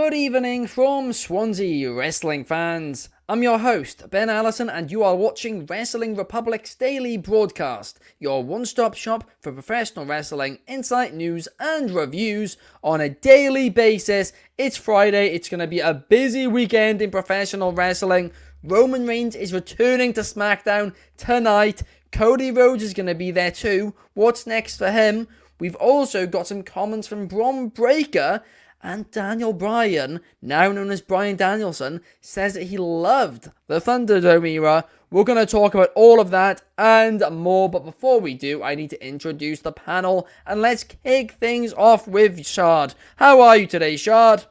Good evening from Swansea wrestling fans. I'm your host, Ben Allison, and you are watching Wrestling Republic's daily broadcast, your one-stop shop for professional wrestling, insight, news, and reviews on a daily basis. It's Friday, it's going to be a busy weekend in professional wrestling. Roman Reigns is returning to SmackDown tonight. Cody Rhodes is going to be there too. What's next for him? We've also got some comments from Bron Breakker, and Daniel Bryan, now known as Bryan Danielson, says that he loved the Thunderdome era. We're going to talk about all of that and more, but before we do, I need to introduce the panel, and let's kick things off with Shad. How are you today, Shad?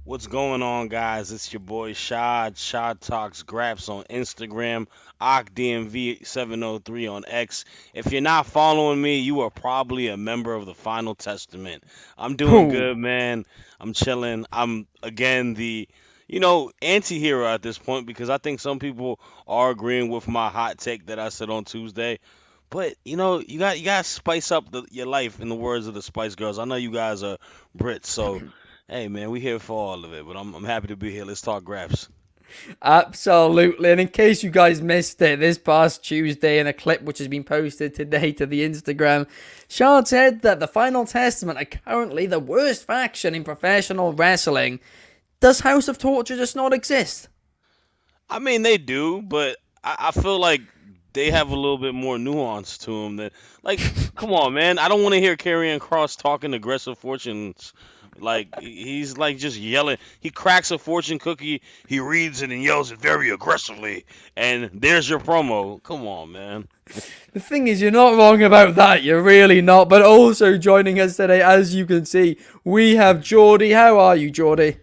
What's going on, guys? It's your boy Shad. Shad Talks Graps on Instagram, OcDMV703 on X. If you're not following me, you are probably a member of the Final Testament. I'm doing Ooh. good, man. I'm chilling. I'm, again, the anti hero at this point because I think some people are agreeing with my hot take that I said on Tuesday. But you got to spice up your life, in the words of the Spice Girls. I know you guys are Brits, so hey man, we here for all of it, but I'm happy to be here. Let's talk graphs. Absolutely, and in case you guys missed it, this past Tuesday in a clip which has been posted today to the Instagram, Shard said that the Final Testament are currently the worst faction in professional wrestling. Does House of Torture just not exist? I mean, they do, but I feel like they have a little bit more nuance to them. Than like, come on, man. I don't want to hear Karrion Cross talking aggressive fortunes. Like he's like just yelling. He cracks a fortune cookie. He reads it and yells it very aggressively. And there's your promo. Come on, man. The thing is, you're not wrong about that, you're really not, but also joining us today, as you can see, we have Jordy. How are you, Jordy?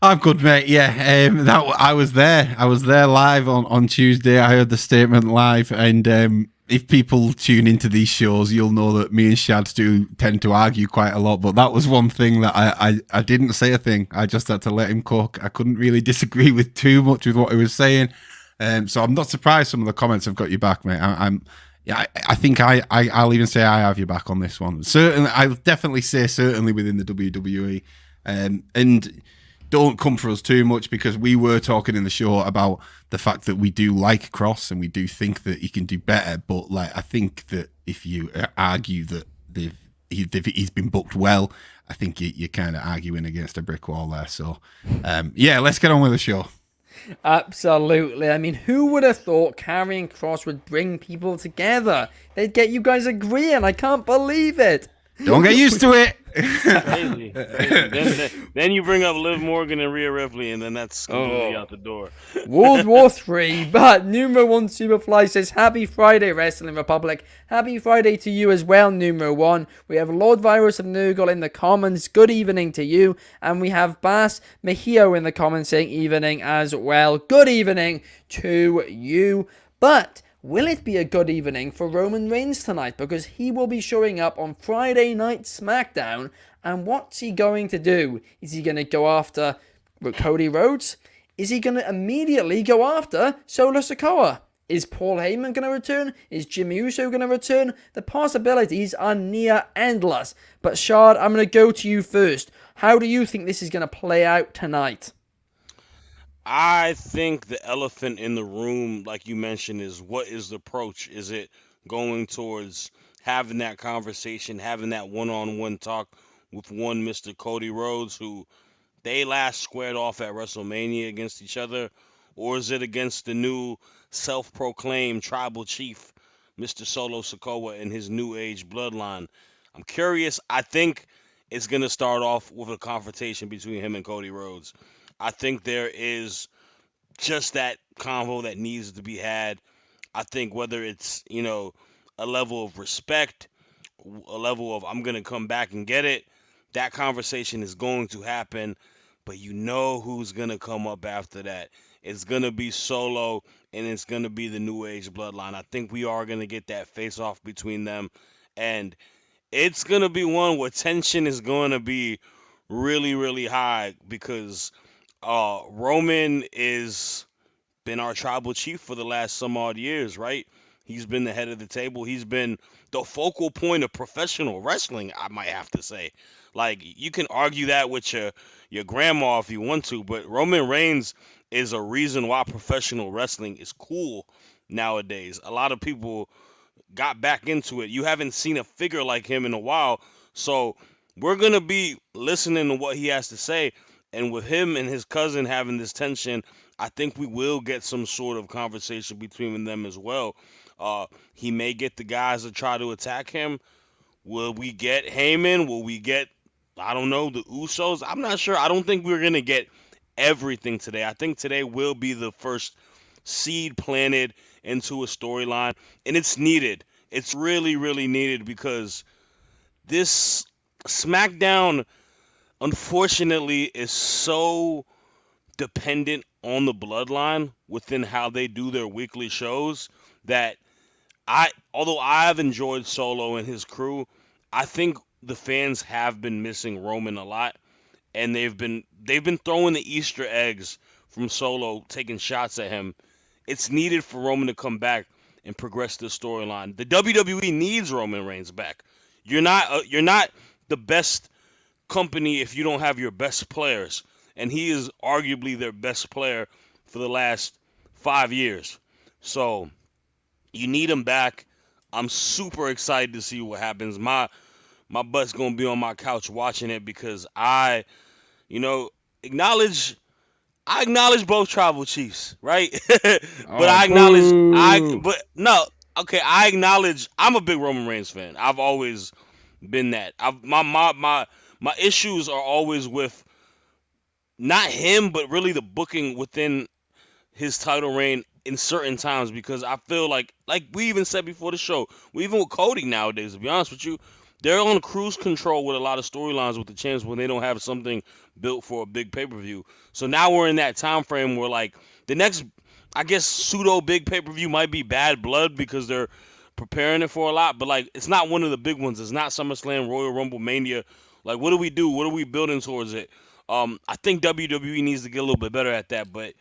I'm good, mate. Yeah, that I was there. I was there live on Tuesday. I heard the statement live, and if people tune into these shows, you'll know that me and Shad do tend to argue quite a lot. But that was one thing that I didn't say a thing. I just had to let him cook. I couldn't really disagree with too much with what he was saying. So I'm not surprised some of the comments have got you back, mate. Yeah, I think I'll even say I have you back on this one. Certainly, I'll definitely say certainly within the WWE, and don't come for us too much because we were talking in the show about the fact that we do like Cross and we do think that he can do better. But like, I think that if you argue that he's been booked well, I think you're kind of arguing against a brick wall there. So, yeah, let's get on with the show. Absolutely. I mean, who would have thought Karrion Cross would bring people together? They'd get you guys agreeing. I can't believe it. Don't get used to it. Crazy. Then you bring up Liv Morgan and Rhea Ripley, and then that's completely out the door. World War III, but Numero 1 Superfly says, Happy Friday, Wrestling Republic. Happy Friday to you as well, Numero 1. We have Lord Virus of Nurgle in the comments. Good evening to you. And we have Bass Mejio in the comments saying evening as well. Good evening to you. But will it be a good evening for Roman Reigns tonight? Because he will be showing up on Friday Night SmackDown. And what's he going to do? Is he going to go after Cody Rhodes? Is he going to immediately go after Solo Sikoa? Is Paul Heyman going to return? Is Jimmy Uso going to return? The possibilities are near endless. But Shard, I'm going to go to you first. How do you think this is going to play out tonight? I think the elephant in the room, like you mentioned, is what is the approach? Is it going towards having that conversation, having that one-on-one talk with one Mr. Cody Rhodes, who they last squared off at WrestleMania against each other, or is it against the new self-proclaimed tribal chief, Mr. Solo Sikoa, and his New Age bloodline? I'm curious. I think it's gonna start off with a confrontation between him and Cody Rhodes. I think there is just that convo that needs to be had. I think whether it's, a level of respect, a level of I'm going to come back and get it, that conversation is going to happen. But you know who's going to come up after that. It's going to be Solo and it's going to be the New Age bloodline. I think we are going to get that face off between them. And it's going to be one where tension is going to be really, really high because Roman is been our tribal chief for the last some odd years, right? He's been the head of the table. He's been the focal point of professional wrestling, I might have to say. Like, you can argue that with your grandma if you want to, but Roman Reigns is a reason why professional wrestling is cool nowadays. A lot of people got back into it. You haven't seen a figure like him in a while, so we're gonna be listening to what he has to say. And with him and his cousin having this tension, I think we will get some sort of conversation between them as well. He may get the guys to try to attack him. Will we get Heyman? Will we get, I don't know, the Usos? I'm not sure. I don't think we're gonna get everything today. I think today will be the first seed planted into a storyline, and it's needed. It's really, really needed because this SmackDown, unfortunately, is so dependent on the bloodline within how they do their weekly shows that although I've enjoyed Solo and his crew, I think the fans have been missing Roman a lot, and they've been throwing the Easter eggs from Solo, taking shots at him. It's needed for Roman to come back and progress the storyline. The WWE needs Roman Reigns back. You're not the best company if you don't have your best players, and he is arguably their best player for the last 5 years. So you need him back. I'm super excited to see what happens. My butt's gonna be on my couch watching it because you know, acknowledge I acknowledge both tribal chiefs, right? But Oh, boo. but no, okay, I acknowledge I'm a big Roman Reigns fan. I've always been that. My issues are always with not him, but really the booking within his title reign in certain times because I feel like we even said before the show, we even with Cody nowadays, to be honest with you, they're on cruise control with a lot of storylines with the champs when they don't have something built for a big pay-per-view. So now we're in that time frame where like the next I guess pseudo big pay-per-view might be Bad Blood because they're preparing it for a lot, but like it's not one of the big ones. It's not SummerSlam, Royal Rumble, Mania. Like what do we do? What are we building towards it? I think WWE needs to get a little bit better at that, but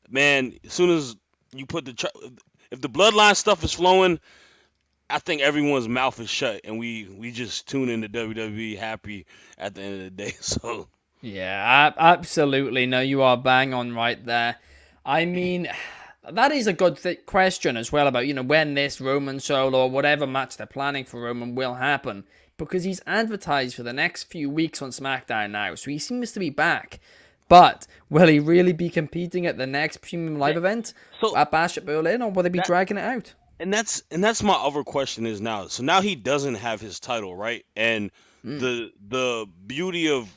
man, as soon as you put if the bloodline stuff is flowing, I think everyone's mouth is shut, and we just tune into WWE happy at the end of the day. So Yeah, absolutely. No, you are bang on right there. I mean, that is a good question as well about, when this Roman Solo or whatever match they're planning for Roman will happen. Because he's advertised for the next few weeks on SmackDown now, so he seems to be back. But will he really be competing at the next Premium Live event so at Bash at Berlin, or will they be that dragging it out? and that's my other question is now. So now he doesn't have his title, right? And the beauty of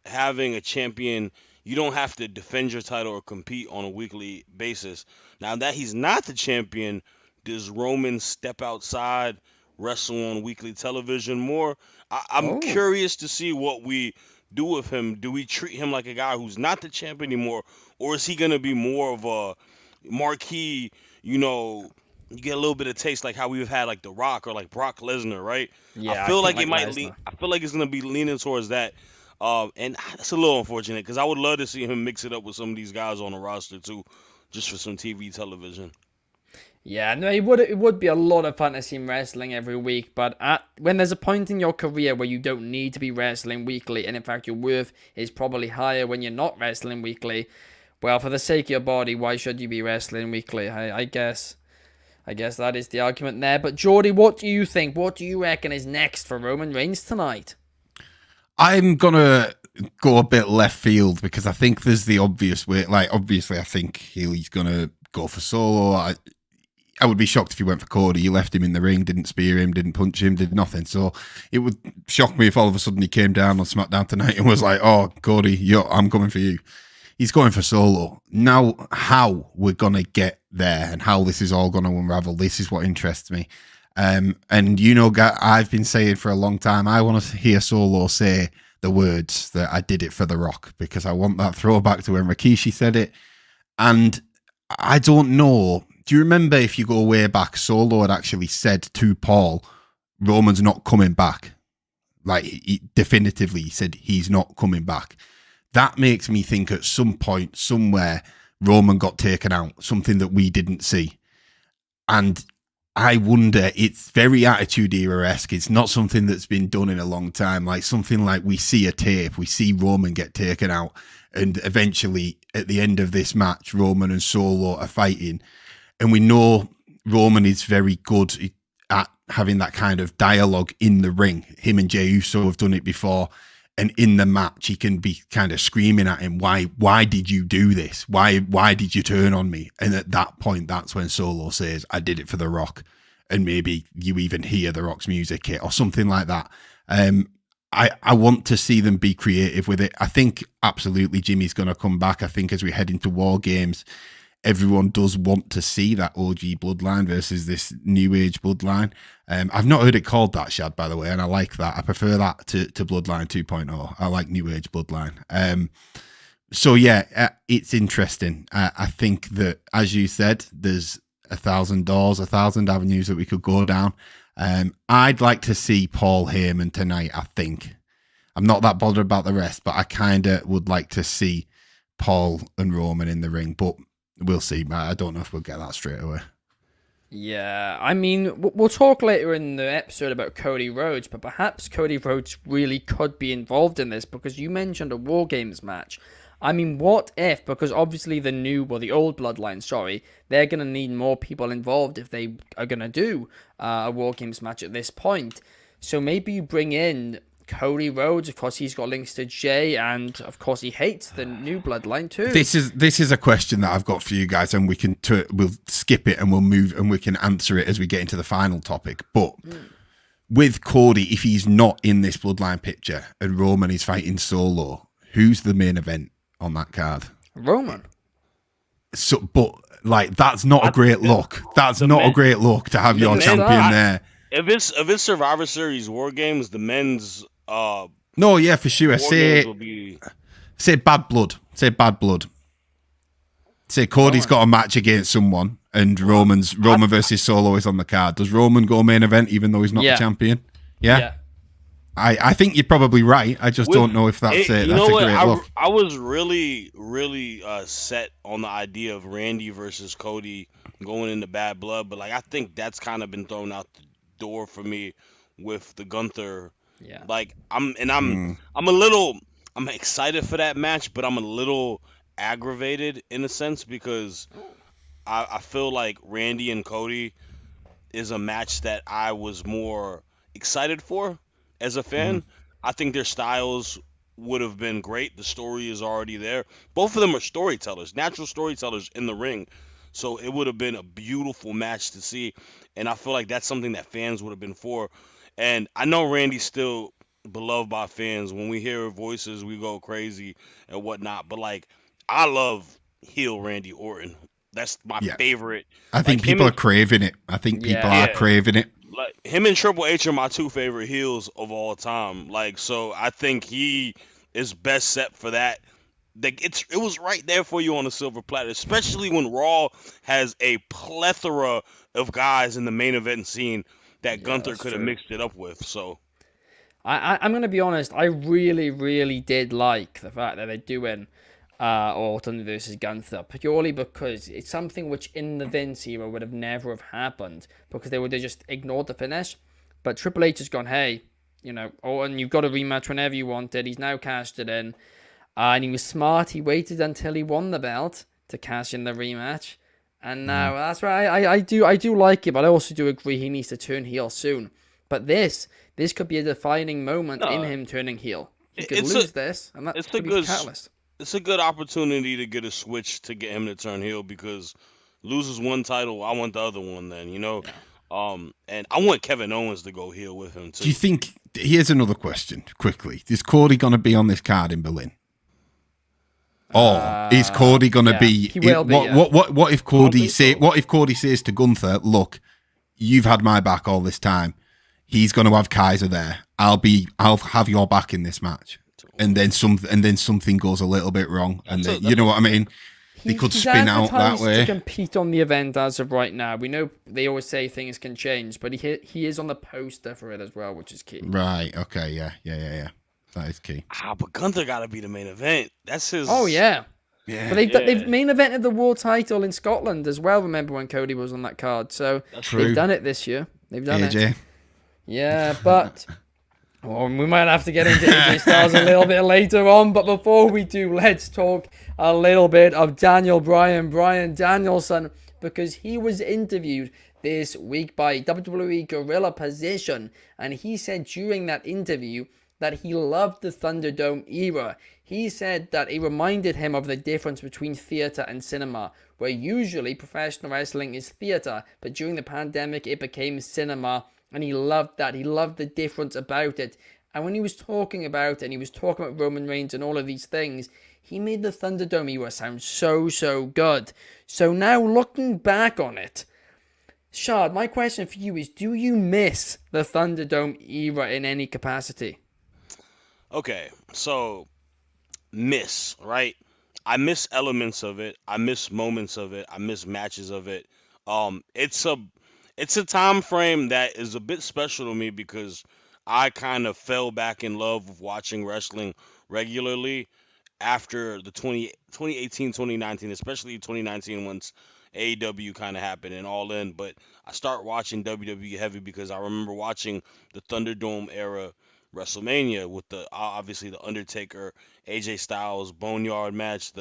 having a champion, you don't have to defend your title or compete on a weekly basis. Now that he's not the champion, does Roman step outside, wrestle on weekly television more? I'm Oh, curious to see what we do with him. Do we treat him like a guy who's not the champ anymore, or is he gonna be more of a marquee? You know, you get a little bit of taste like how we've had like The Rock or like Brock Lesnar, right? I yeah, I feel think like it like might lean. Lesnar. I feel like it's gonna be leaning towards that. And it's a little unfortunate because I would love to see him mix it up with some of these guys on the roster too, just for some TV television. Yeah, no, it would be a lot of fun to see him wrestling every week, but when there's a point in your career where you don't need to be wrestling weekly, and in fact your worth is probably higher when you're not wrestling weekly, well, for the sake of your body, why should you be wrestling weekly? I guess that is the argument there. But Jordy, what do you think? What do you reckon is next for Roman Reigns tonight? I'm gonna go a bit left field because I think there's the obvious way. Like, obviously, I think he's gonna go for Solo. I would be shocked if he went for Cody. He left him in the ring, didn't spear him, didn't punch him, did nothing. So it would shock me if all of a sudden he came down on SmackDown tonight and was like, "Oh, Cody, I'm coming for you." He's going for Solo. Now, how we're gonna get there and how this is all gonna unravel, this is what interests me. And I've been saying for a long time, I want to hear Solo say the words that I did it for The Rock because I want that throwback to when Rikishi said it. And I don't know. Do you remember if you go way back, Solo had actually said to Paul, Roman's not coming back. Like, he definitively said he's not coming back. That makes me think at some point, somewhere, Roman got taken out, something that we didn't see. And I wonder, it's very Attitude Era-esque. It's not something that's been done in a long time. Like something like we see a tape, we see Roman get taken out, and eventually at the end of this match, Roman and Solo are fighting. And we know Roman is very good at having that kind of dialogue in the ring. Him and Jey Uso have done it before. And in the match, he can be kind of screaming at him, why did you do this? Why did you turn on me? And at that point, that's when Solo says, I did it for The Rock. And maybe you even hear The Rock's music hit or something like that. I want to see them be creative with it. I think absolutely Jimmy's going to come back. I think as we head into War Games, everyone does want to see that OG bloodline versus this new age bloodline. I've not heard it called that, Shad, by the way, and I like that. I prefer that to Bloodline 2.0. I like new age bloodline. So yeah, it's interesting. I think that, as you said, there's 1,000 doors, 1,000 avenues that we could go down. I'd like to see Paul Heyman tonight, I think. I'm not that bothered about the rest, but I kind of would like to see Paul and Roman in the ring, but we'll see. I don't know if we'll get that straight away. Yeah, I mean, we'll talk later in the episode about Cody Rhodes, but perhaps Cody Rhodes really could be involved in this, because you mentioned a War Games match. I mean, what if, because obviously the old bloodline, sorry, they're going to need more people involved if they are going to do a War Games match at this point. So maybe you bring in Cody Rhodes. Of course, he's got links to Jey, and of course, he hates the new bloodline too. This is a question that I've got for you guys, and we'll skip it and we'll move and we can answer it as we get into the final topic. But with Cody, if he's not in this bloodline picture and Roman is fighting Solo, who's the main event on that card? Roman. So, but like that's not a great look. That's not a great look to have your champion there. If it's Survivor Series War Games, the men's no, yeah, for sure. Say bad blood. Say bad blood. Say Cody's got a match against someone, and Roman versus Solo is on the card. Does Roman go main event even though he's not the champion? Yeah. I think you're probably right. I just don't know if that's it. That's a great look. I was really set on the idea of Randy versus Cody going into Bad Blood, but like I think that's kind of been thrown out the door for me with the Gunther. Yeah. Like I'm excited for that match, but I'm a little aggravated in a sense because I feel like Randy and Cody is a match that I was more excited for as a fan. I think their styles would have been great. The story is already there. Both of them are storytellers, natural storytellers in the ring. So it would have been a beautiful match to see. And I feel like that's something that fans would have been for. And I know Randy's still beloved by fans. When we hear voices, we go crazy and whatnot. But, like, I love heel Randy Orton. That's my favorite. I think people are craving it. I think people are craving it. Like, him and Triple H are my two favorite heels of all time. Like, so I think he is best set for that. Like, it was right there for you on the silver platter, especially when Raw has a plethora of guys in the main event scene that Gunther could have mixed it up with. So I'm going to be honest, I really, really did like the fact that they're doing Orton versus Gunther, purely because it's something which in the Vince era would have never have happened, because they would have just ignored the finish. But Triple H has gone, hey, Orton, you've got a rematch whenever you wanted. He's now cashed it in. And he was smart. He waited until he won the belt to cash in the rematch. And now, that's right, I do like it, but I also do agree he needs to turn heel soon. But this could be a defining moment in him turning heel. He could lose this, and that could be a catalyst. It's a good opportunity to get a switch to get him to turn heel, because loses one title, I want the other one then, Yeah. And I want Kevin Owens to go heel with him too. Do you think, here's another question, quickly. Is Cody going to be on this card in Berlin? Or is Cody going to be? He will be. What if Cody says to Gunther, "Look, you've had my back all this time. He's going to have Kaiser there. I'll have your back in this match." And then something goes a little bit wrong, and then, you know what I mean? They could spin out that way. To compete on the event as of right now. We know they always say things can change, but he is on the poster for it as well, which is key. Right. Okay. Yeah. That is key. But Gunther got to be the main event. That's his. Oh yeah. Yeah. But they've main evented the world title in Scotland as well. Remember when Cody was on that card? So True. they've done it this year. They've done AJ. it. Yeah, but we might have to get into AJ Styles a little bit later on. But before we do, let's talk a little bit of Bryan Danielson, because he was interviewed this week by WWE Gorilla Position, and he said during that interview that he loved the Thunderdome era. He said that it reminded him of the difference between theater and cinema, where usually professional wrestling is theater, but during the pandemic it became cinema, and he loved that. He loved the difference about it. And when he was talking about it, and he was talking about Roman Reigns and all of these things, he made the Thunderdome era sound so good. So now looking back on it, Shad, my question for you is, do you miss the Thunderdome era in any capacity? Okay, so right? I miss elements of it. I miss moments of it. I miss matches of it. It's a time frame that is a bit special to me because I kind of fell back in love with watching wrestling regularly after the 2018, 2019, especially 2019 once AEW kind of happened and All In. But I start watching WWE heavy because I remember watching the Thunderdome era WrestleMania with the obviously the Undertaker, AJ Styles Boneyard match,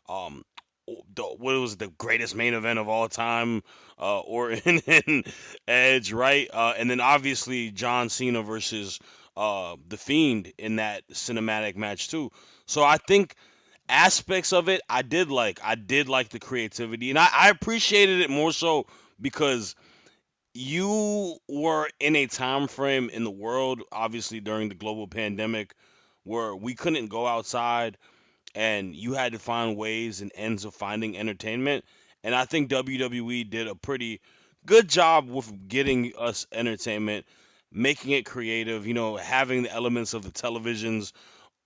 um what was the greatest main event of all time, Orton and Edge, right? And then obviously John Cena versus the Fiend in that cinematic match too. So I think aspects of it I did like. I did like the creativity, and I appreciated it more so because you were in a time frame in the world, obviously during the global pandemic, where we couldn't go outside and you had to find ways and ends of finding entertainment. And I think WWE did a pretty good job with getting us entertainment, making it creative, having the elements of the televisions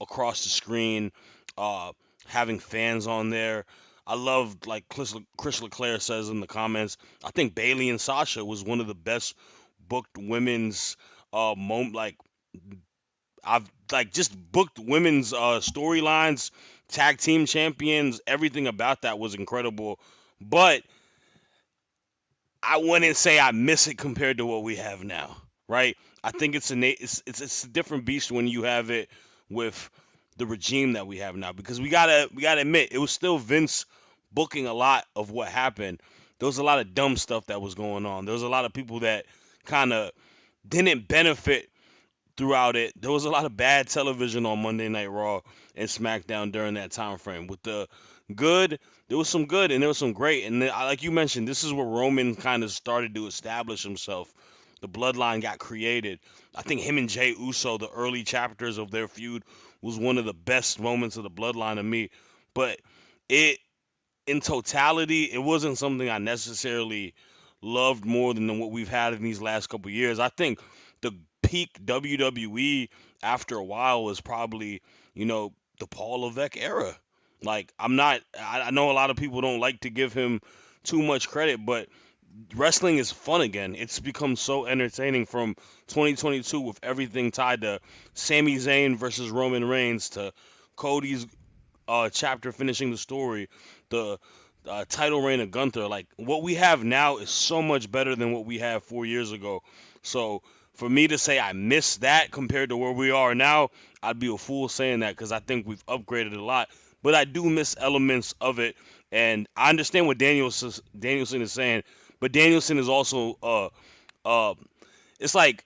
across the screen, uh, having fans on there. I loved, like Chris Leclerc says in the comments, I think Bailey and Sasha was one of the best booked women's like I've like just booked women's storylines, tag team champions, everything about that was incredible. But I wouldn't say I miss it compared to what we have now, right? I think it's a different beast when you have it with the regime that we have now, because we gotta admit it was still Vince booking a lot of what happened. There was a lot of dumb stuff that was going on. There was a lot of people that kind of didn't benefit throughout it. There was a lot of bad television on Monday Night Raw and SmackDown during that time frame. With the good, there was some good and there was some great. And then, like you mentioned, this is where Roman kind of started to establish himself. The bloodline got created. I think him and Jey Uso, the early chapters of their feud, was one of the best moments of the bloodline to me. But it, in totality, it wasn't something I necessarily loved more than what we've had in these last couple years. I think the peak WWE after a while was probably, the Paul Levesque era. Like, I know a lot of people don't like to give him too much credit, but wrestling is fun again. It's become so entertaining from 2022 with everything tied to Sami Zayn versus Roman Reigns to Cody's chapter finishing the story, the title reign of Gunther. Like, what we have now is so much better than what we had 4 years ago. So for me to say I miss that compared to where we are now, I'd be a fool saying that because I think we've upgraded a lot. But I do miss elements of it, and I understand what Danielson is saying. But Danielson is also it's like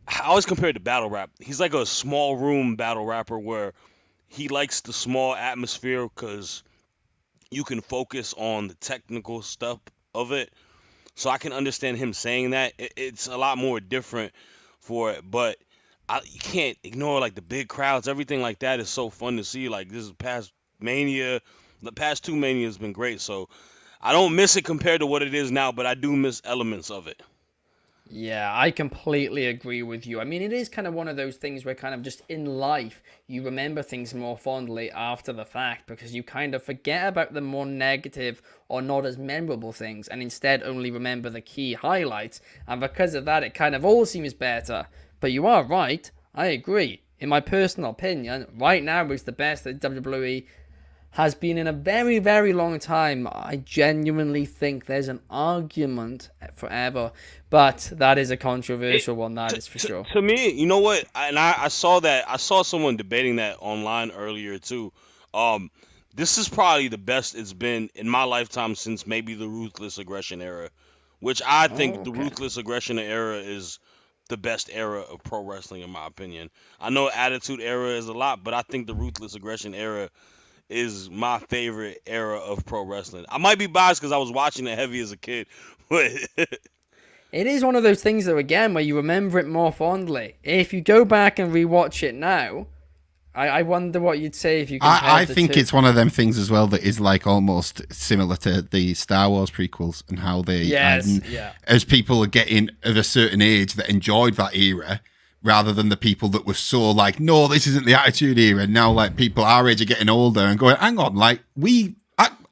I always compare it to battle rap. He's like a small room battle rapper where he likes the small atmosphere because you can focus on the technical stuff of it. So I can understand him saying that. It's a lot more different for it, but you can't ignore like the big crowds. Everything like that is so fun to see. Like this past Mania, the past two Mania has been great. So I don't miss it compared to what it is now, but I do miss elements of it. Yeah, I completely agree with you. I mean, it is kind of one of those things where kind of just in life, you remember things more fondly after the fact because you kind of forget about the more negative or not as memorable things and instead only remember the key highlights. And because of that, it kind of all seems better. But you are right. I agree. In my personal opinion, right now is the best that WWE has been in a very, very long time. I genuinely think there's an argument forever, but that is a controversial one, that is for sure. To me, you know what? I saw that. I saw someone debating that online earlier too. Um, this is probably the best it's been in my lifetime since maybe the Ruthless Aggression era, which I think the Okay. Ruthless Aggression era is the best era of pro wrestling in my opinion. I know Attitude Era is a lot, but I think the Ruthless Aggression era is my favorite era of pro wrestling. I might be biased because I was watching it heavy as a kid, but It is one of those things, though, again, where you remember it more fondly. If you go back and rewatch it now, I wonder what you'd say if you compared I the think two. it's one of them things as well that is like almost similar to the Star Wars prequels and how they, Yes, and yeah. as people are getting of a certain age that enjoyed that era, rather than the people that were so like, no, this isn't the Attitude Era. Now, like people our age are getting older and going, hang on, like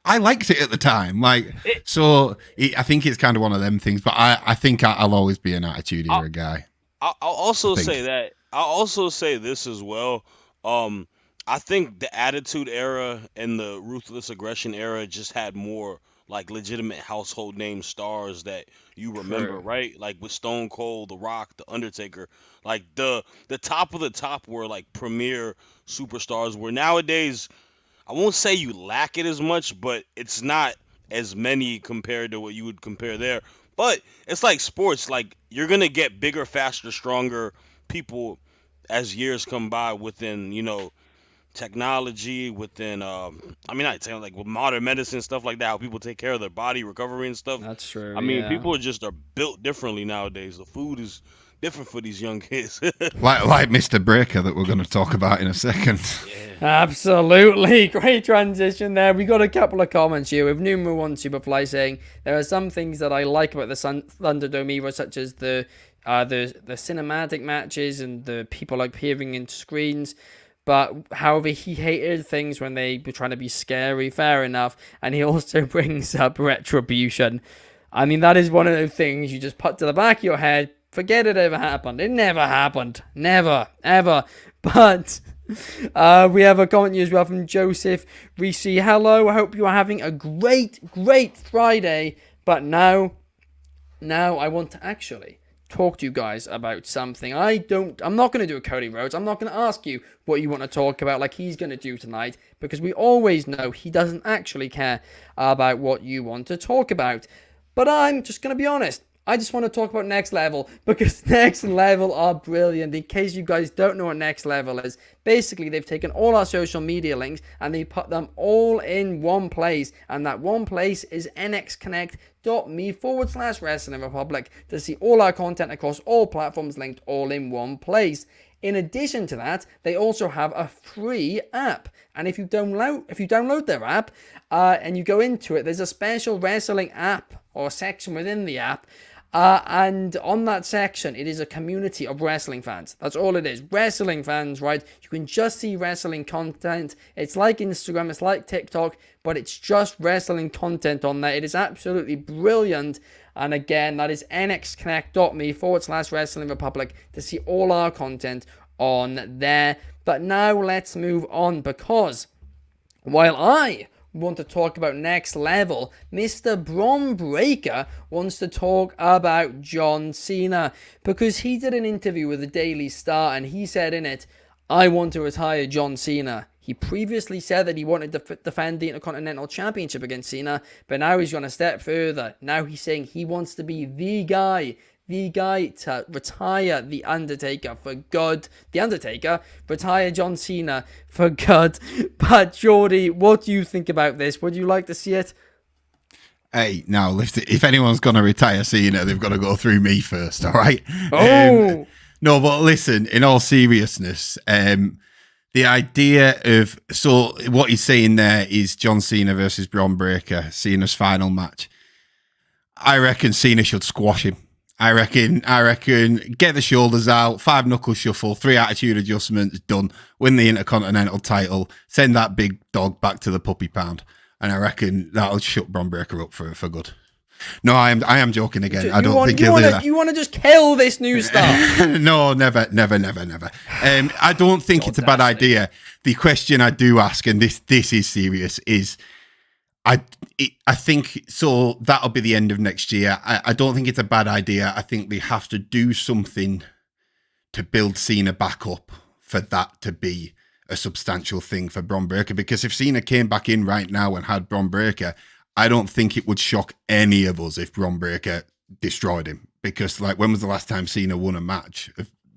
I liked it at the time, like I think it's kind of one of them things. But I think I'll always be an Attitude Era guy. I'll also say that. I'll also say this as well. I think the Attitude Era and the Ruthless Aggression era just had more like legitimate household name stars that you remember, True. right? Like with Stone Cold, The Rock, The Undertaker. Like the top of the top were like premier superstars. Where nowadays, I won't say you lack it as much, but it's not as many compared to what you would compare there. But it's like sports. Like you're gonna get bigger, faster, stronger people as years come by within technology, within I mean not technology, like with modern medicine stuff like that, how people take care of their body, recovery and stuff. That's true, I mean, yeah. people are built differently nowadays. The food is different for these young kids. Like Mr. Breaker that we're going to talk about in a second. Absolutely. Great transition there. We got a couple of comments here with Numero One Superfly saying there are some things that I like about the Thunderdome era, such as the cinematic matches and the people like peering into screens. But however, he hated things when they were trying to be scary. Fair enough. And he also brings up Retribution. I mean, that is one of those things you just put to the back of your head. Forget it ever happened. It never happened. Never, ever. But we have a comment here as well from Joseph Reese. Hello, I hope you are having a great Friday. But now I want to actually talk to you guys about something. I'm not going to do a Cody Rhodes. I'm not going to ask you what you want to talk about like he's going to do tonight, because we always know he doesn't actually care about what you want to talk about. But I'm just going to be honest. I just want to talk about Next Level, because Next Level are brilliant. In case you guys don't know what Next Level is, basically they've taken all our social media links and they put them all in one place, and that one place is nxconnect.me/Wrestling Republic to see all our content across all platforms linked all in one place. In addition to that, they also have a free app, and if you download their app and you go into it, there's a special wrestling app or section within the app. And on that section, it is a community of wrestling fans. That's all it is. Wrestling fans, right? You can just see wrestling content. It's like Instagram, it's like TikTok, but it's just wrestling content on there. It is absolutely brilliant. And again, that is nxconnect.me/Wrestling Republic to see all our content on there. But now let's move on, because while I want to talk about Next Level, Mr. Bron Breakker wants to talk about John Cena, because he did an interview with the Daily Star and he said in it, I want to retire John Cena. He previously said that he wanted to defend the Intercontinental Championship against Cena, but now he's gone a step further. Now he's saying he wants to be the guy to retire The Undertaker for good. The Undertaker, retire John Cena for good. But Jordy, what do you think about this? Would you like to see it? Hey, now, if anyone's going to retire Cena, they've got to go through me first, all right? Oh! No, but listen, in all seriousness, the idea of... So what he's saying there is John Cena versus Bron Breakker, Cena's final match. I reckon Cena should squash him. I reckon, get the shoulders out, 5 knuckle shuffle, 3 attitude adjustments, done. Win the Intercontinental title, send that big dog back to the puppy pound. And I reckon that'll shut Bron Breakker up for good. No, I am joking again. I don't think you he'll do wanna, that. You want to just kill this new star? No, never. I don't think it's a bad idea. The question I do ask, and this is serious, is I think so. That'll be the end of next year. I don't think it's a bad idea. I think they have to do something to build Cena back up for that to be a substantial thing for Bron Breakker. Because if Cena came back in right now and had Bron Breakker, I don't think it would shock any of us if Bron Breakker destroyed him. Because like, when was the last time Cena won a match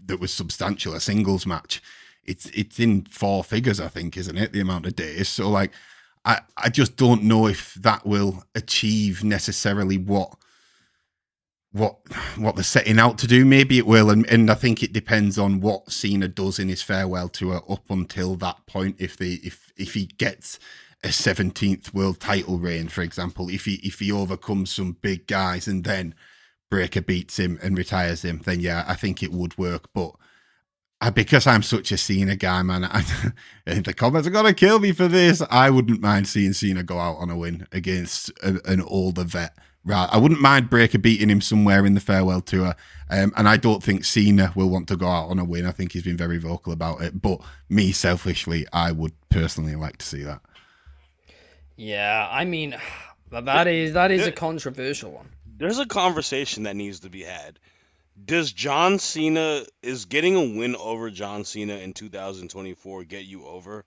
that was substantial, a singles match? It's in 4 figures, I think, isn't it? The amount of days. So like, I just don't know if that will achieve necessarily what they're setting out to do. Maybe it will, and I think it depends on what Cena does in his farewell tour up until that point. If he gets a 17th world title reign, for example, if he overcomes some big guys and then Breakker beats him and retires him, then yeah, I think it would work. But because I'm such a Cena guy, man, and the comments are going to kill me for this, I wouldn't mind seeing Cena go out on a win against an older vet. Right, I wouldn't mind Breakker beating him somewhere in the farewell tour, and I don't think Cena will want to go out on a win. I think he's been very vocal about it, but me, selfishly, I would personally like to see that. Yeah, I mean, that is a controversial one. There's a conversation that needs to be had. Does John Cena, is getting a win over John Cena in 2024 get you over?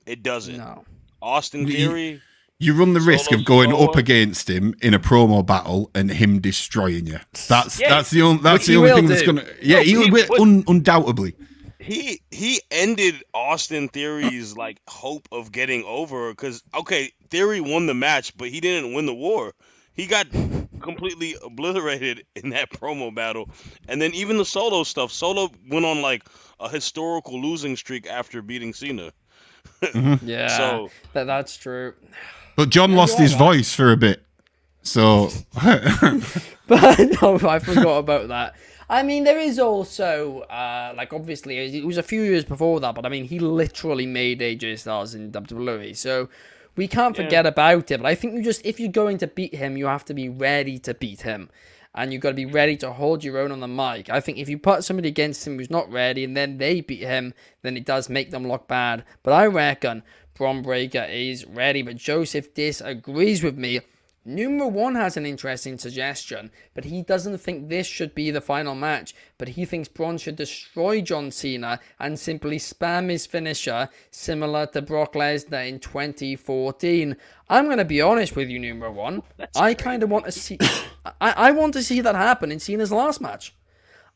It doesn't. No. Austin Theory... You run the risk of going up against him in a promo battle and him destroying you. That's the only thing that's gonna. Yeah, he will undoubtedly. He ended Austin Theory's like hope of getting over because Theory won the match, but he didn't win the war. He got completely obliterated in that promo battle, and then even the Solo stuff. Solo went on like a historical losing streak after beating Cena. Mm-hmm. Yeah, so that's true. But John lost his voice for a bit, so. But no, I forgot about that. I mean, there is also, like, obviously, it was a few years before that, but I mean, he literally made AJ Styles in WWE, so we can't forget about it. But I think if you're going to beat him, you have to be ready to beat him. And you've got to be ready to hold your own on the mic. I think if you put somebody against him who's not ready and then they beat him, then it does make them look bad. But I reckon Bron Breakker is ready, but Joseph disagrees with me. Numero One has an interesting suggestion, but he doesn't think this should be the final match, but he thinks Bron should destroy John Cena and simply spam his finisher, similar to Brock Lesnar in 2014. I'm going to be honest with you, Numero One. I kind of want to see... I want to see that happen in Cena's last match.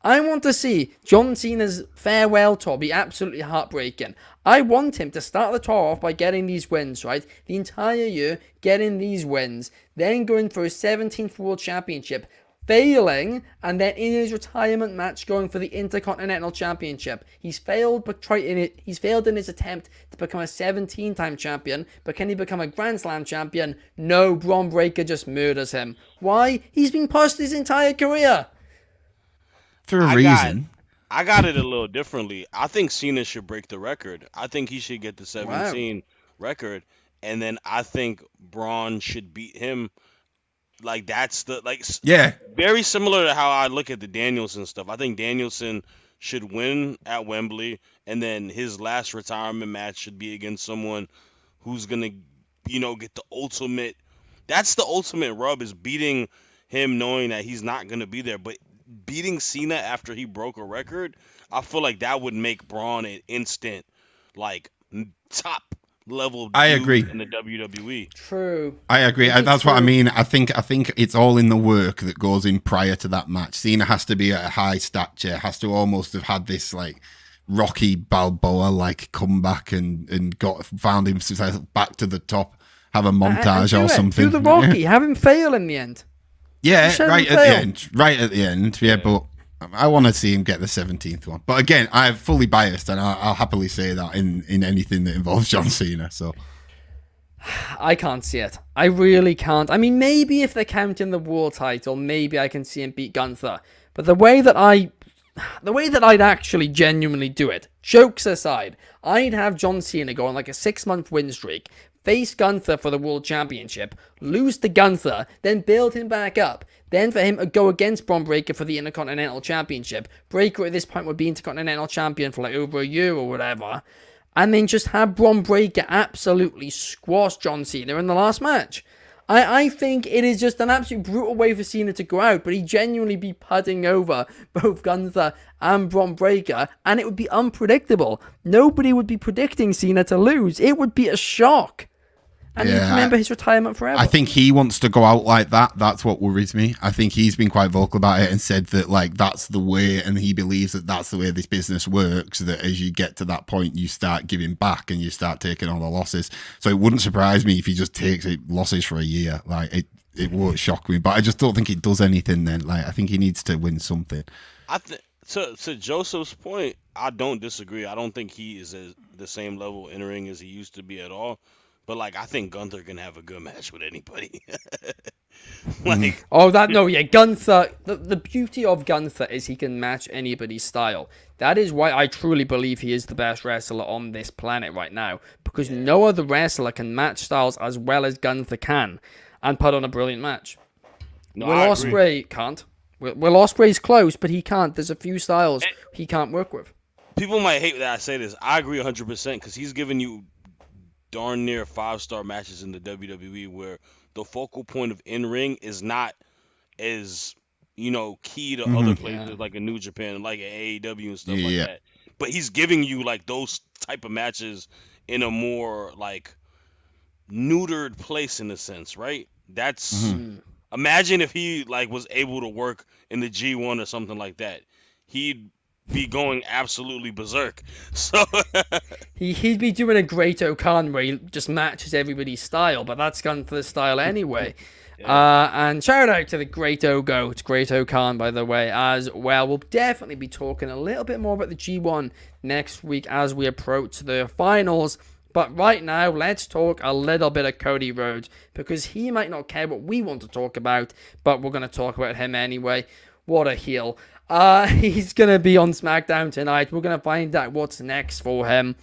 I want to see John Cena's farewell tour be absolutely heartbreaking. I want him to start the tour off by getting these wins, right? The entire year, getting these wins, then going for his 17th World Championship, failing, and then in his retirement match going for the Intercontinental Championship. He's failed in his attempt to become a 17-time champion, but can he become a Grand Slam champion? No, Bron Breakker just murders him. Why? He's been pushed his entire career. For a reason. I got it a little differently. I think Cena should break the record. I think he should get the 17 record, and then I think Braun should beat him. Like that's very similar to how I look at the Danielson stuff. I think Danielson should win at Wembley, and then his last retirement match should be against someone who's gonna, get the ultimate. That's the ultimate rub, is beating him knowing that he's not gonna be there, but beating Cena after he broke a record, I feel like that would make Braun an instant, like, top level. I agree. In the WWE. True. I agree. That's what I mean. I think it's all in the work that goes in prior to that match. Cena has to be at a high stature, has to almost have had this like Rocky Balboa like comeback and found himself back to the top, have a montage or something. Do the Rocky, have him fail in the end. Yeah, right at the end. Yeah, but I want to see him get the 17th one. But again, I'm fully biased, and I'll happily say that in anything that involves John Cena. So I can't see it. I really can't. I mean, maybe if they're counting the world title, maybe I can see him beat Gunther. But the way that I'd actually genuinely do it, jokes aside, I'd have John Cena go on like a 6-month win streak, face Gunther for the World Championship, lose to Gunther, then build him back up, then for him to go against Bron Breakker for the Intercontinental Championship. Breakker at this point would be Intercontinental Champion for like over a year or whatever, and then just have Bron Breakker absolutely squash John Cena in the last match. I think it is just an absolute brutal way for Cena to go out, but he'd genuinely be putting over both Gunther and Bron Breakker, and it would be unpredictable. Nobody would be predicting Cena to lose. It would be a shock. And you remember his retirement forever. I think he wants to go out like that. That's what worries me. I think he's been quite vocal about it and said that like that's the way, and he believes that that's the way this business works, that as you get to that point, you start giving back and you start taking all the losses. So it wouldn't surprise me if he just takes losses for a year. Like it won't shock me, but I just don't think it does anything then. Like I think he needs to win something. To Joseph's point, I don't disagree. I don't think he is at the same level entering as he used to be at all. But, like, I think Gunther can have a good match with anybody. Gunther, the beauty of Gunther is he can match anybody's style. That is why I truly believe he is the best wrestler on this planet right now, because no other wrestler can match styles as well as Gunther can and put on a brilliant match. No, Will Ospreay can't. Will Ospreay's close, but he can't. There's a few styles he can't work with. People might hate that I say this. I agree 100% because he's giving you darn near 5-star matches in the WWE where the focal point of in-ring is not as, key to other places like a New Japan, like an AEW and stuff like that. But he's giving you like those type of matches in a more like neutered place in a sense, right? That's imagine if he like was able to work in the G1 or something like that. He'd be going absolutely berserk. So he'd be doing a Great Khan where he just matches everybody's style, but that's Gunther's style anyway. And shout out to the Great Goat, Great Khan, by the way, as well. We'll definitely be talking a little bit more about the G1 next week as we approach the finals. But right now, let's talk a little bit of Cody Rhodes, because he might not care what we want to talk about, but we're going to talk about him anyway. What a heel. He's going to be on SmackDown tonight. We're going to find out what's next for him.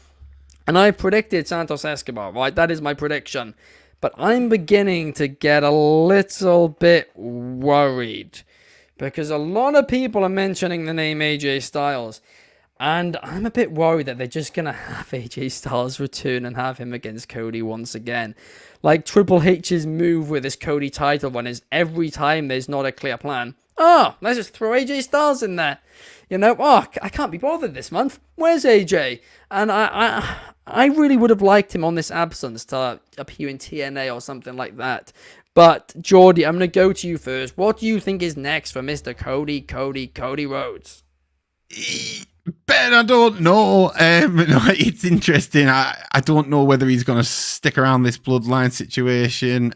And I predicted Santos Escobar, right? That is my prediction. But I'm beginning to get a little bit worried, because a lot of people are mentioning the name AJ Styles. And I'm a bit worried that they're just going to have AJ Styles return and have him against Cody once again. Like Triple H's move with this Cody title run is every time there's not a clear plan, let's just throw AJ Styles in there. I can't be bothered this month. Where's AJ? And I really would have liked him on this absence to appear in TNA or something like that. But, Jordy, I'm going to go to you first. What do you think is next for Mr. Cody Rhodes? Ben, I don't know. It's interesting. I don't know whether he's going to stick around this bloodline situation.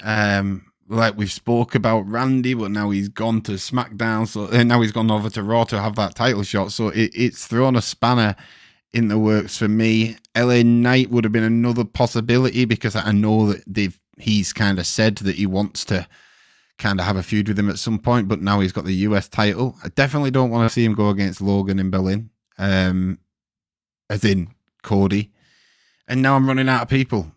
Like we've spoke about Randy, but now he's gone to SmackDown, and now he's gone over to Raw to have that title shot. So it's thrown a spanner in the works for me. LA Knight would have been another possibility, because I know that he's kind of said that he wants to kind of have a feud with him at some point, but now he's got the US title. I definitely don't want to see him go against Logan in Berlin, as in Cody. And now I'm running out of people.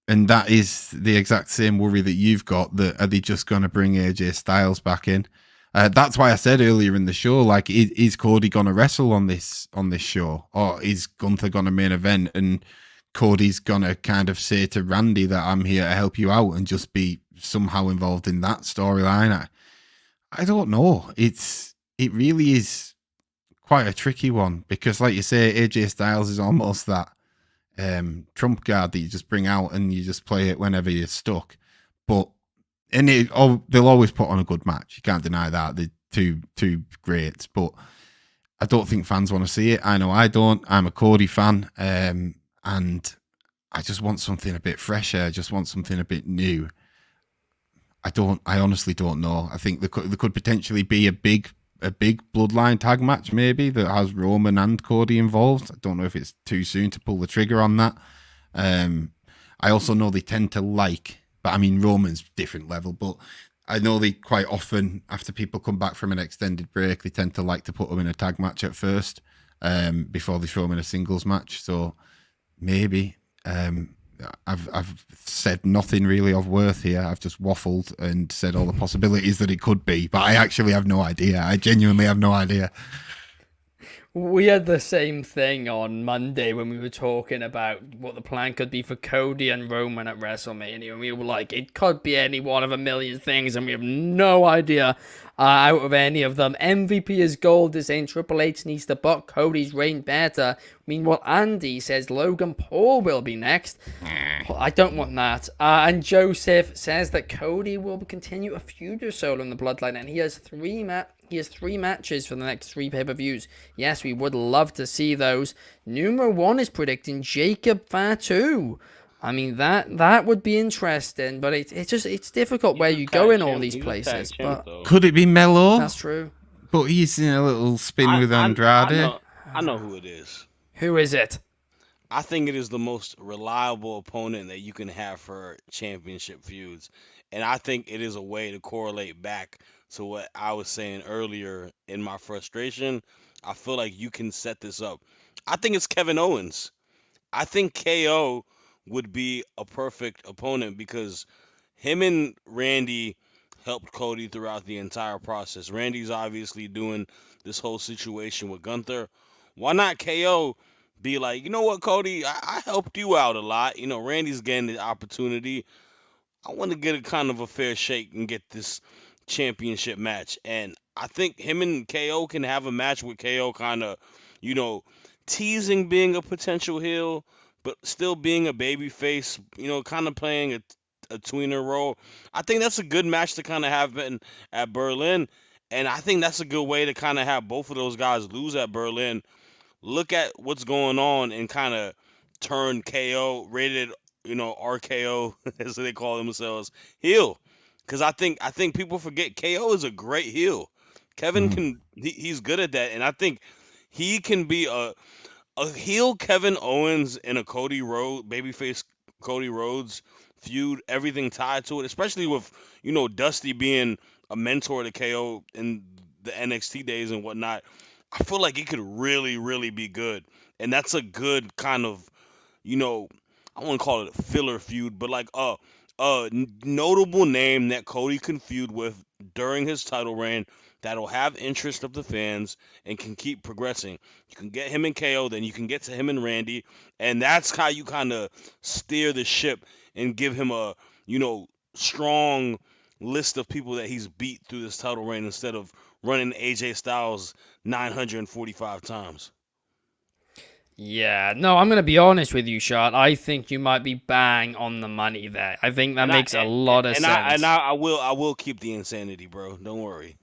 And that is the exact same worry that you've got, that are they just going to bring AJ Styles back in? That's why I said earlier in the show, like, is Cody going to wrestle on this show? Or is Gunther going to main event and Cody's going to kind of say to Randy that I'm here to help you out and just be somehow involved in that storyline? I don't know. It really is quite a tricky one, because like you say, AJ Styles is almost that trump card that you just bring out and you just play it whenever you're stuck. But they'll always put on a good match. You can't deny that. They're two greats. But I don't think fans want to see it. I know I don't. I'm a Cody fan, and I just want something a bit fresher. I just want something a bit new. I honestly don't know. I think there could potentially be a big bloodline tag match, maybe, that has Roman and Cody involved. I don't know if it's too soon to pull the trigger on that. I also know they tend to but I mean, Roman's different level, but I know they quite often, after people come back from an extended break, they tend to like to put them in a tag match at first, before they throw them in a singles match. So maybe I've said nothing really of worth here. I've just waffled and said all the possibilities that it could be, but I actually have no idea. I genuinely have no idea. We had the same thing on Monday when we were talking about what the plan could be for Cody and Roman at WrestleMania, and we were like, it could be any one of a million things, and we have no idea out of any of them. MVP is gold is saying Triple H needs to book Cody's reign better. Meanwhile, Andy says Logan Paul will be next. I don't want that. And Joseph says that Cody will continue a feud with Solo in the Bloodline, and he has three matches for the next 3 pay-per-views. Yes, we would love to see those. Numero 1 is predicting Jacob Fatu. I mean, that would be interesting, but it's difficult where you go in all these places. But could it be Melo? That's true. But he's in a little spin with Andrade. I know who it is. Who is it? I think it is the most reliable opponent that you can have for championship feuds. And I think it is a way to correlate back to what I was saying earlier in my frustration. I feel like you can set this up. I think it's Kevin Owens. I think KO would be a perfect opponent because him and Randy helped Cody throughout the entire process. Randy's obviously doing this whole situation with Gunther. Why not KO be like, you know what, Cody, I helped you out a lot. You know, Randy's getting the opportunity. I want to get a kind of a fair shake and get this championship match. And I think him and KO can have a match with KO kind of, you know, teasing being a potential heel, but still being a baby face, you know, kind of playing a tweener role. I think that's a good match to kind of have at Berlin. And I think that's a good way to kind of have both of those guys lose at Berlin. Look at what's going on and kind of turn KO, rated, you know, RKO, as they call themselves, heel. Because I think people forget KO is a great heel. Kevin he's good at that. And I think he can be a heel Kevin Owens in a babyface Cody Rhodes feud, everything tied to it, especially with, you know, Dusty being a mentor to KO in the NXT days and whatnot. I feel like it could really, really be good. And that's a good kind of, you know, I wouldn't call it a filler feud, but like a notable name that Cody can feud with during his title reign that'll have interest of the fans and can keep progressing. You can get him and KO, then you can get to him and Randy, and that's how you kind of steer the ship and give him a, you know, strong list of people that he's beat through this title reign instead of running AJ Styles 945 times. Yeah, no, I'm going to be honest with you, Shad. I think you might be bang on the money there. I think that makes a lot of sense. I will keep the insanity, bro. Don't worry.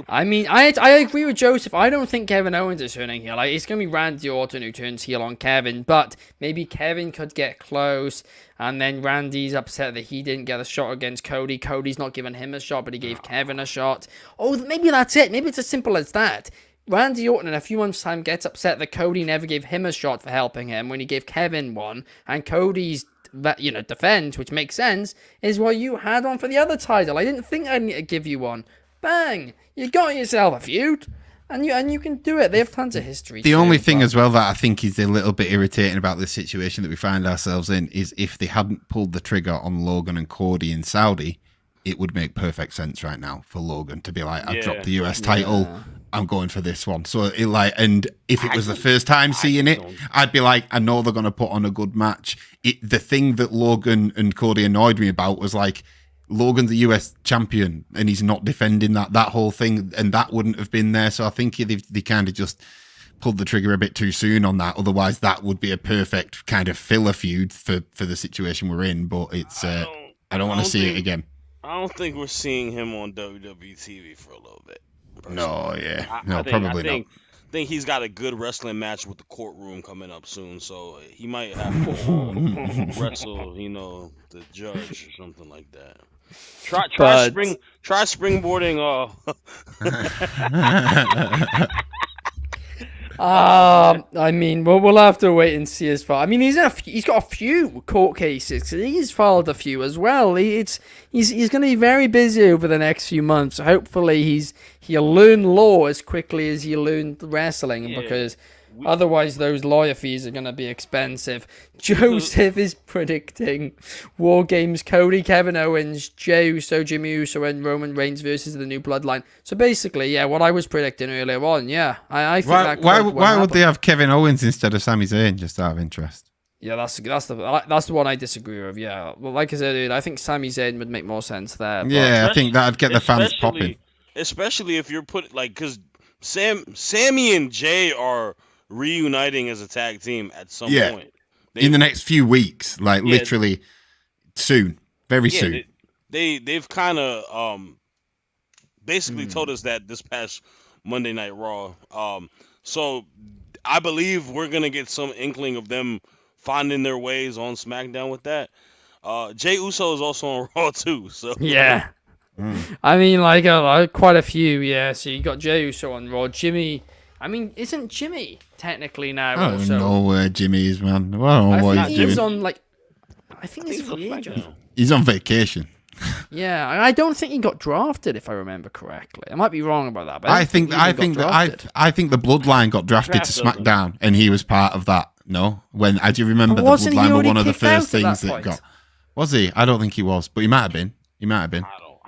I mean, I agree with Joseph. I don't think Kevin Owens is turning heel. Like, it's going to be Randy Orton who turns heel on Kevin, but maybe Kevin could get close, and then Randy's upset that he didn't get a shot against Cody. Cody's not giving him a shot, but he gave Kevin a shot. Oh, maybe that's it. Maybe it's as simple as that. Randy Orton in a few months' time gets upset that Cody never gave him a shot for helping him when he gave Kevin one, and Cody's defense, which makes sense, is what you had on for the other title. I didn't think I'd need to give you one. Bang! You got yourself a feud, and you can do it. They have tons of history. The only thing as well that I think is a little bit irritating about this situation that we find ourselves in is if they hadn't pulled the trigger on Logan and Cody in Saudi, it would make perfect sense right now for Logan to be like, I've dropped the US title. Yeah. I'm going for this one. So and if it was the first time seeing it, I'd be like, I know they're going to put on a good match. The thing that Logan and Cody annoyed me about was like, Logan's the US champion and he's not defending that whole thing, and that wouldn't have been there. So I think they kind of just pulled the trigger a bit too soon on that. Otherwise, that would be a perfect kind of filler feud for the situation we're in. But it's I don't want to see it again. I don't think we're seeing him on WWE TV for a little bit. Personally. No, yeah. Probably not. I think he's got a good wrestling match with the courtroom coming up soon, so he might have to wrestle, you know, the judge or something like that. Try springboarding. I mean, we'll have to wait and see as far. I mean, he's got a few court cases. He's filed a few as well. He's going to be very busy over the next few months. Hopefully, he'll learn law as quickly as he learned wrestling, because Otherwise, those lawyer fees are going to be expensive. Joseph is predicting War Games, Cody, Kevin Owens, Jey Uso, Jimmy Uso, and Roman Reigns versus the New Bloodline. So basically, yeah, what I was predicting earlier on, yeah. I think why would they have Kevin Owens instead of Sami Zayn, just out of interest? Yeah, that's the one I disagree with, yeah. Well, like I said earlier, I think Sami Zayn would make more sense there. Yeah, I think that'd get the fans popping. Especially if you're because Sammy and Jay are reuniting as a tag team at some point. In the next few weeks, literally soon, very soon. They've kind of basically told us that this past Monday Night Raw. So I believe we're gonna get some inkling of them finding their ways on SmackDown with that. Jey Uso is also on Raw too. So yeah. I mean, quite a few, yeah. So you got Jey Uso on Raw. Jimmy, I mean, isn't Jimmy technically now I don't know where Jimmy is, man. I don't know what he's doing. I think he's free agent. He's on vacation. Yeah, I don't think he got drafted, if I remember correctly. I might be wrong about that, but I think the Bloodline got drafted to SmackDown, and he was part of that. No, do you remember the Bloodline were one of the first things that got? Was he? I don't think he was, but he might have been.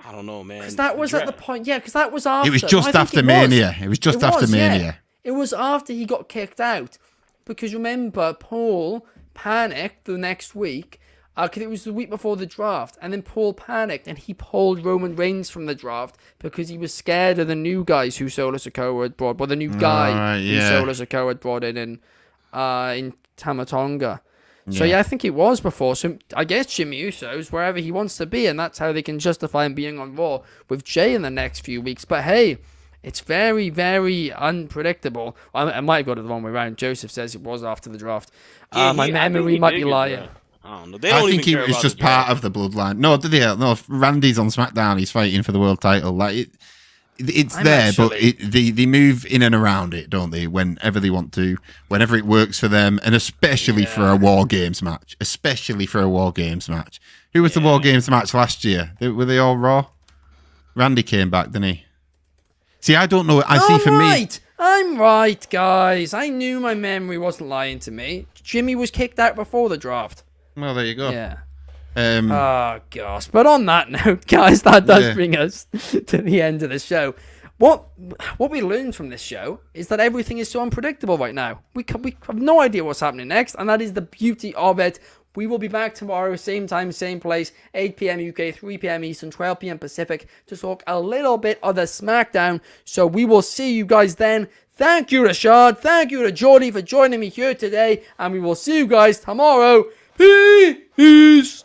I don't know, man. Because that was at the point, yeah. Because that was after. It was just after Mania. It was just after Mania. Yeah. It was after he got kicked out. Because remember, Paul panicked the next week. Because it was the week before the draft, and then Paul panicked and he pulled Roman Reigns from the draft because he was scared of the new guys who Solo Sikoa had brought, the new guy who Solo Sikoa had brought in Tamatonga. So yeah, I think it was before. So I guess Jimmy Uso's wherever he wants to be, and that's how they can justify him being on Raw with Jay in the next few weeks. But hey, it's very, very unpredictable. I might go to the wrong way around. Joseph says it was after the draft. My memory might be lying. I don't know. I think he was just part of the Bloodline. No, Randy's on SmackDown. He's fighting for the world title. It's there, but they move in and around it, don't they? Whenever they want to, whenever it works for them, and especially for a War Games match. Who was the War Games match last year? Were they all Raw? Randy came back, didn't he? See, I don't know. I'm right, guys. I knew my memory wasn't lying to me. Jimmy was kicked out before the draft. Well, there you go. Yeah. Oh gosh. But on that note, guys, that does bring us to the end of the show. What we learned from this show is that everything is so unpredictable right now. We have no idea what's happening next, and that is the beauty of it. We will be back tomorrow, same time, same place, 8 p.m. UK, 3 p.m. Eastern, 12 p.m. Pacific, to talk a little bit of the SmackDown. So we will see you guys then. Thank you to Shad. Thank you to Jordy for joining me here today. And we will see you guys tomorrow. Peace.